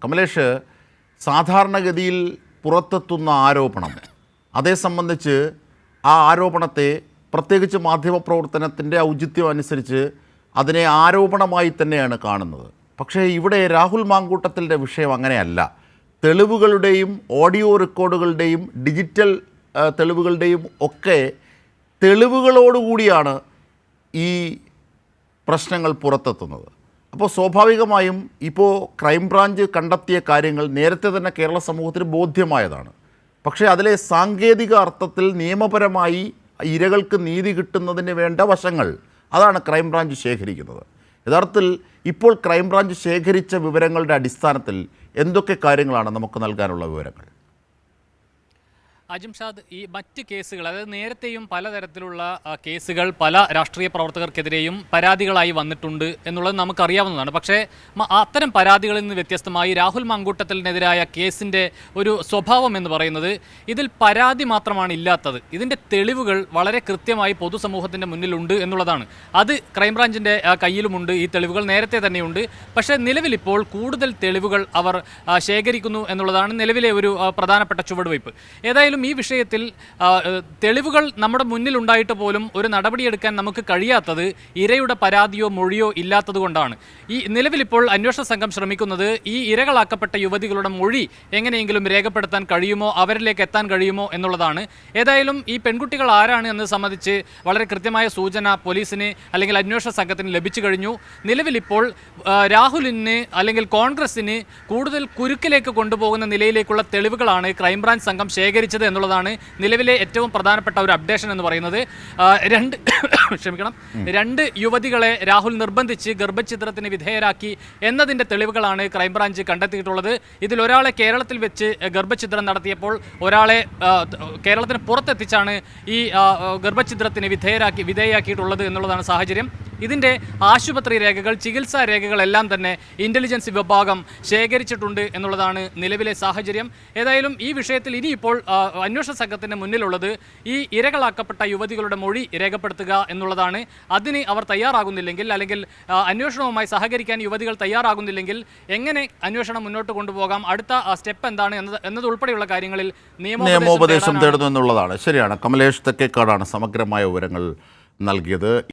കമലേഷ്, സാധാരണഗതിയിൽ പുറത്തെത്തുന്ന ആരോപണം, അതേ സംബന്ധിച്ച് ആ ആരോപണത്തെ പ്രത്യേകിച്ച് മാധ്യമപ്രവർത്തനത്തിൻ്റെ ഔചിത്യം അനുസരിച്ച് അതിനെ ആരോപണമായി തന്നെയാണ് കാണുന്നത്. പക്ഷേ ഇവിടെ രാഹുൽ മാങ്കൂട്ടത്തിൻ്റെ വിഷയം അങ്ങനെയല്ല. തെളിവുകളുടെയും ഓഡിയോ റെക്കോർഡുകളുടെയും ഡിജിറ്റൽ തെളിവുകളുടെയും ഒക്കെ തെളിവുകളോടുകൂടിയാണ് ഈ പ്രശ്നങ്ങൾ പുറത്തെത്തുന്നത്. അപ്പോൾ സ്വാഭാവികമായും ഇപ്പോൾ ക്രൈംബ്രാഞ്ച് കണ്ടെത്തിയ കാര്യങ്ങൾ നേരത്തെ തന്നെ കേരള സമൂഹത്തിന് ബോധ്യമായതാണ്. പക്ഷേ അതിലെ സാങ്കേതിക അർത്ഥത്തിൽ നിയമപരമായി ഇരകൾക്ക് നീതി കിട്ടുന്നതിന് വേണ്ട വശങ്ങൾ അതാണ് ക്രൈംബ്രാഞ്ച് ശേഖരിക്കുന്നത്. യഥാർത്ഥത്തിൽ ഇപ്പോൾ ക്രൈംബ്രാഞ്ച് ശേഖരിച്ച വിവരങ്ങളുടെ അടിസ്ഥാനത്തിൽ എന്തൊക്കെ കാര്യങ്ങളാണ് നമുക്ക് നൽകാനുള്ള വിവരങ്ങൾ? അജിംഷാദ്, ഈ മറ്റ് കേസുകൾ, അതായത് നേരത്തെയും പലതരത്തിലുള്ള കേസുകൾ പല രാഷ്ട്രീയ പ്രവർത്തകർക്കെതിരെയും പരാതികളായി വന്നിട്ടുണ്ട് എന്നുള്ളത് നമുക്കറിയാവുന്നതാണ്. പക്ഷേ അത്തരം പരാതികളിൽ നിന്ന് വ്യത്യസ്തമായി രാഹുൽ മാങ്കൂട്ടത്തിനെതിരായ കേസിൻ്റെ ഒരു സ്വഭാവം എന്ന് പറയുന്നത് ഇതിൽ പരാതി മാത്രമാണ് ഇല്ലാത്തത്, ഇതിൻ്റെ തെളിവുകൾ വളരെ കൃത്യമായി പൊതുസമൂഹത്തിൻ്റെ മുന്നിലുണ്ട് എന്നുള്ളതാണ്. അത് ക്രൈംബ്രാഞ്ചിൻ്റെ കയ്യിലുമുണ്ട്, ഈ തെളിവുകൾ നേരത്തെ തന്നെയുണ്ട്. പക്ഷേ നിലവിലിപ്പോൾ കൂടുതൽ തെളിവുകൾ അവർ ശേഖരിക്കുന്നു എന്നുള്ളതാണ് നിലവിലെ ഒരു പ്രധാനപ്പെട്ട ചുവടുവയ്പ്. ഏതായാലും ഈ വിഷയത്തിൽ തെളിവുകൾ നമ്മുടെ മുന്നിലുണ്ടായിട്ട് പോലും ഒരു നടപടിയെടുക്കാൻ നമുക്ക് കഴിയാത്തത് ഇരയുടെ പരാതിയോ മൊഴിയോ ഇല്ലാത്തത് കൊണ്ടാണ്. ഈ നിലവിലിപ്പോൾ അന്വേഷണ സംഘം ശ്രമിക്കുന്നത് ഈ ഇരകളാക്കപ്പെട്ട യുവതികളുടെ മൊഴി എങ്ങനെയെങ്കിലും രേഖപ്പെടുത്താൻ കഴിയുമോ, അവരിലേക്ക് എത്താൻ കഴിയുമോ എന്നുള്ളതാണ്. ഏതായാലും ഈ പെൺകുട്ടികൾ ആരാണ് എന്നത് സംബന്ധിച്ച് വളരെ കൃത്യമായ സൂചന പോലീസിന് അല്ലെങ്കിൽ അന്വേഷണ സംഘത്തിന് ലഭിച്ചു കഴിഞ്ഞു. നിലവിലിപ്പോൾ രാഹുലിന് അല്ലെങ്കിൽ കോൺഗ്രസിന് കൂടുതൽ കുരുക്കിലേക്ക് കൊണ്ടുപോകുന്ന നിലയിലേക്കുള്ള തെളിവുകളാണ് ക്രൈംബ്രാഞ്ച് സംഘം ശേഖരിച്ചത് എന്നുള്ളതാണ് നിലവിലെ ഏറ്റവും പ്രധാനപ്പെട്ട ഒരു അപ്ഡേഷൻ എന്ന് പറയുന്നത്. രണ്ട് യുവതികളെ രാഹുൽ നിർബന്ധിച്ച് ഗർഭഛിദ്രത്തിന് വിധേയരാക്കി എന്നതിൻ്റെ തെളിവുകളാണ് ക്രൈംബ്രാഞ്ച് കണ്ടെത്തിയിട്ടുള്ളത്. ഇതിലൊരാളെ കേരളത്തിൽ വെച്ച് ഗർഭഛിദ്രം നടത്തിയപ്പോൾ ഒരാളെ കേരളത്തിന് പുറത്തെത്തിച്ചാണ് ഈ ഗർഭഛിദ്രത്തിന് വിധേയയാക്കിയിട്ടുള്ളത് എന്നുള്ളതാണ് സാഹചര്യം. ഇതിൻ്റെ ആശുപത്രി രേഖകൾ, ചികിത്സാ രേഖകളെല്ലാം തന്നെ ഇൻ്റലിജൻസ് വിഭാഗം ശേഖരിച്ചിട്ടുണ്ട് എന്നുള്ളതാണ് നിലവിലെ സാഹചര്യം. ഏതായാലും ഈ വിഷയത്തിൽ ഇനിയിപ്പോൾ അന്വേഷണ സംഘത്തിൻ്റെ മുന്നിലുള്ളത് ഈ ഇരകളാക്കപ്പെട്ട യുവതികളുടെ മൊഴി രേഖപ്പെടുത്തുക എന്നുള്ളതാണ്. അതിന് അവർ തയ്യാറാകുന്നില്ലെങ്കിൽ, അല്ലെങ്കിൽ അന്വേഷണവുമായി സഹകരിക്കാൻ യുവതികൾ തയ്യാറാകുന്നില്ലെങ്കിൽ എങ്ങനെ അന്വേഷണം മുന്നോട്ട് കൊണ്ടുപോകാം, അടുത്ത സ്റ്റെപ്പ് എന്താണ് എന്നതുൾപ്പെടെയുള്ള കാര്യങ്ങളിൽ നിയമോപദേശം തേടുന്നു എന്നുള്ളതാണ്. ശരിയാണ്. കമലേഷ് തെക്കേക്കാടാണ് സമഗ്രമായ വിവരങ്ങൾ നൽകിയത്.